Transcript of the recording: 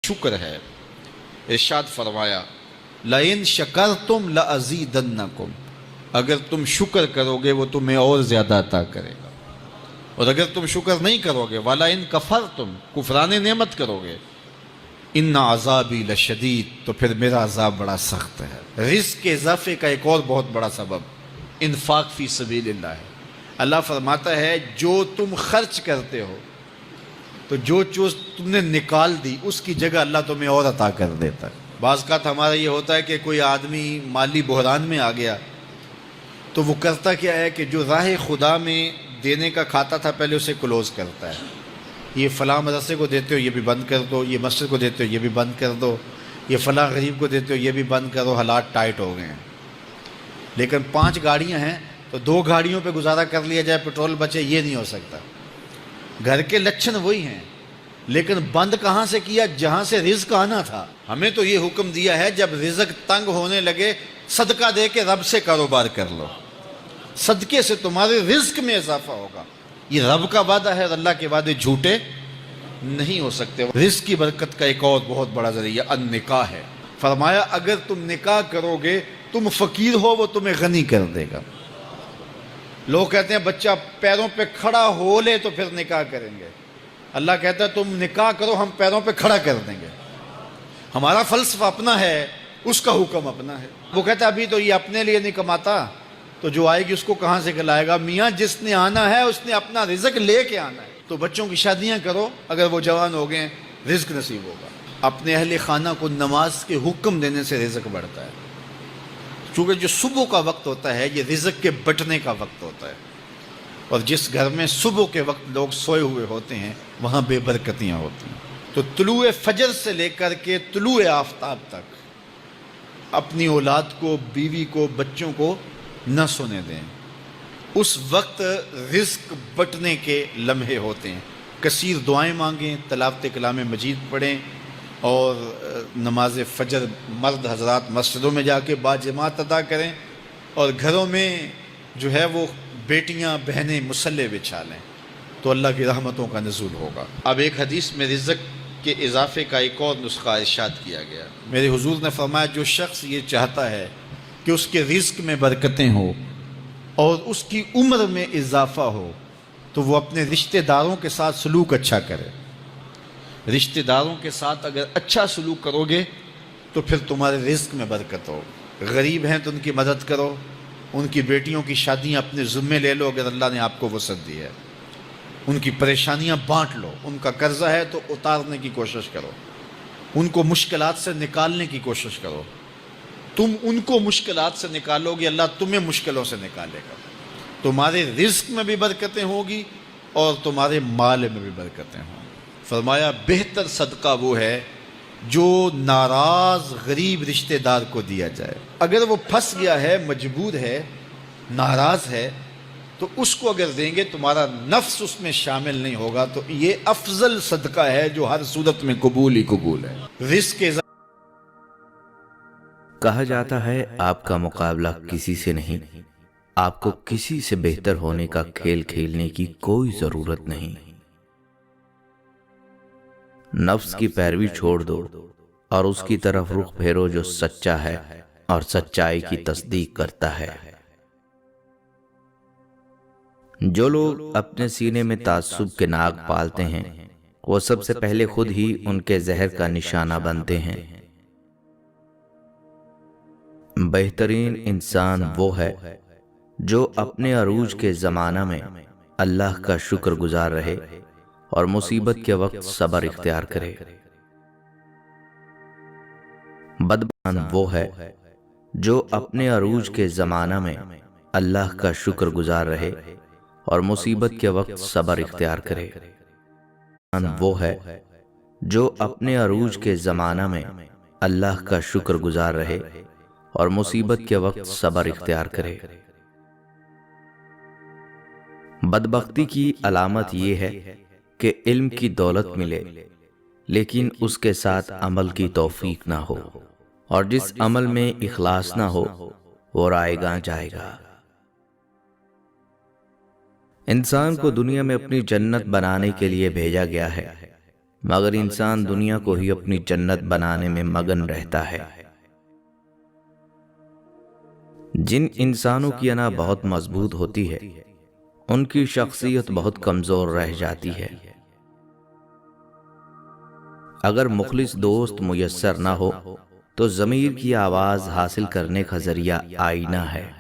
شکر ہے۔ ارشاد فرمایا لَإِن شَكَرْتُمْ لَأَزِيدَنَّكُمْ، اگر تم شکر کرو گے وہ تمہیں اور زیادہ عطا کرے گا، اور اگر تم شکر نہیں کرو گے وَلَئِن كَفَرْتُمْ، کفران نعمت کرو گے، ان عذابی لشدید، تو پھر میرا عذاب بڑا سخت ہے۔ رزق کے اضافے کا ایک اور بہت بڑا سبب انفاق فی سبیل اللہ ہے۔ اللہ فرماتا ہے جو تم خرچ کرتے ہو تو جو چیز تم نے نکال دی اس کی جگہ اللہ تمہیں اور عطا کر دیتا ہے۔ بعض اوقات ہمارا یہ ہوتا ہے کہ کوئی آدمی مالی بحران میں آ گیا تو وہ کرتا کیا ہے کہ جو راہ خدا میں دینے کا کھاتا تھا پہلے اسے کلوز کرتا ہے، یہ فلاں مدرسے کو دیتے ہو یہ بھی بند کر دو، یہ مسجد کو دیتے ہو یہ بھی بند کر دو، یہ فلاں غریب کو دیتے ہو یہ بھی بند کرو، حالات ٹائٹ ہو گئے ہیں۔ لیکن 5 گاڑیاں ہیں تو 2 گاڑیوں پہ گزارا کر لیا جائے، پیٹرول بچے، یہ نہیں ہو سکتا۔ گھر کے لچھن وہی ہیں، لیکن بند کہاں سے کیا؟ جہاں سے رزق آنا تھا۔ ہمیں تو یہ حکم دیا ہے جب رزق تنگ ہونے لگے صدقہ دے کے رب سے کاروبار کر لو، صدقے سے تمہارے رزق میں اضافہ ہوگا۔ یہ رب کا وعدہ ہے اور اللہ کے وعدے جھوٹے نہیں ہو سکتے۔ رزق کی برکت کا ایک اور بہت بڑا ذریعہ النکاح ہے۔ فرمایا اگر تم نکاح کرو گے، تم فقیر ہو وہ تمہیں غنی کر دے گا۔ لوگ کہتے ہیں بچہ پیروں پہ کھڑا ہو لے تو پھر نکاح کریں گے، اللہ کہتا ہے تم نکاح کرو ہم پیروں پہ کھڑا کر دیں گے۔ ہمارا فلسفہ اپنا ہے، اس کا حکم اپنا ہے۔ وہ کہتا ہے ابھی تو یہ اپنے لیے نہیں کماتا تو جو آئے گی اس کو کہاں سے کھلائے گا؟ میاں جس نے آنا ہے اس نے اپنا رزق لے کے آنا ہے۔ تو بچوں کی شادیاں کرو، اگر وہ جوان ہو گئے رزق نصیب ہوگا۔ اپنے اہل خانہ کو نماز کے حکم دینے سے رزق بڑھتا ہے، چونکہ جو صبح کا وقت ہوتا ہے یہ رزق کے بٹنے کا وقت ہوتا ہے، اور جس گھر میں صبح کے وقت لوگ سوئے ہوئے ہوتے ہیں وہاں بے برکتیاں ہوتی ہیں۔ تو طلوع فجر سے لے کر کے طلوع آفتاب تک اپنی اولاد کو، بیوی کو، بچوں کو نہ سونے دیں۔ اس وقت رزق بٹنے کے لمحے ہوتے ہیں۔ کثیر دعائیں مانگیں، تلاوت کلام مجید پڑھیں، اور نماز فجر مرد حضرات مسجدوں میں جا کے باجماعت ادا کریں، اور گھروں میں جو ہے وہ بیٹیاں بہنیں مصلے بچھا لیں، تو اللہ کی رحمتوں کا نزول ہوگا۔ اب ایک حدیث میں رزق کے اضافے کا ایک اور نسخہ ارشاد کیا گیا۔ میرے حضور نے فرمایا جو شخص یہ چاہتا ہے کہ اس کے رزق میں برکتیں ہوں اور اس کی عمر میں اضافہ ہو تو وہ اپنے رشتہ داروں کے ساتھ سلوک اچھا کرے۔ رشتہ داروں کے ساتھ اگر اچھا سلوک کرو گے تو پھر تمہارے رزق میں برکت ہو۔ غریب ہیں تو ان کی مدد کرو، ان کی بیٹیوں کی شادیاں اپنے ذمے لے لو اگر اللہ نے آپ کو وسعت دی ہے، ان کی پریشانیاں بانٹ لو، ان کا قرضہ ہے تو اتارنے کی کوشش کرو، ان کو مشکلات سے نکالنے کی کوشش کرو۔ تم ان کو مشکلات سے نکالو گے، اللہ تمہیں مشکلوں سے نکالے گا۔ تمہارے رزق میں بھی برکتیں ہوگی اور تمہارے مال میں بھی برکتیں ہوں۔ فرمایا بہتر صدقہ وہ ہے جو ناراض غریب رشتہ دار کو دیا جائے۔ اگر وہ پھنس گیا ہے، مجبور ہے، ناراض ہے، تو اس کو اگر دیں گے تمہارا نفس اس میں شامل نہیں ہوگا، تو یہ افضل صدقہ ہے جو ہر صورت میں قبول ہی قبول ہے۔ رزق کے کہا جاتا ہے آپ کا مقابلہ کسی سے نہیں، آپ کو کسی سے بہتر ہونے کا کھیل کھیلنے کی کوئی ضرورت نہیں۔ نفس کی پیروی چھوڑ دو اور اس کی طرف رخ پھیرو جو سچا ہے اور سچائی کی تصدیق کرتا ہے۔ جو لوگ اپنے سینے میں تعصب کے ناگ پالتے ہیں وہ سب سے پہلے خود ہی ان کے زہر کا نشانہ بنتے ہیں۔ بہترین انسان وہ ہے جو اپنے عروج کے زمانہ میں اللہ کا شکر گزار رہے اور مصیبت کے وقت صبر اختیار کرے۔ بدبخت وہ ہے جو اپنے عروج کے زمانہ میں اللہ کا شکر گزار رہے اور مصیبت کے وقت صبر اختیار کرے۔ وہ ہے جو اپنے عروج کے زمانہ میں اللہ کا شکر گزار رہے اور مصیبت کے وقت صبر اختیار کرے۔ بدبختی کی علامت یہ ہے کہ علم کی دولت ملے لیکن اس کے ساتھ عمل کی توفیق نہ ہو، اور جس عمل میں اخلاص نہ ہو وہ رائے گاں جائے گا۔ انسان کو دنیا میں اپنی جنت بنانے کے لیے بھیجا گیا ہے، مگر انسان دنیا کو ہی اپنی جنت بنانے میں مگن رہتا ہے۔ جن انسانوں کی انا بہت مضبوط ہوتی ہے ان کی شخصیت بہت کمزور رہ جاتی ہے۔ اگر مخلص دوست میسر نہ ہو تو ضمیر کی آواز حاصل کرنے کا ذریعہ آئینہ ہے۔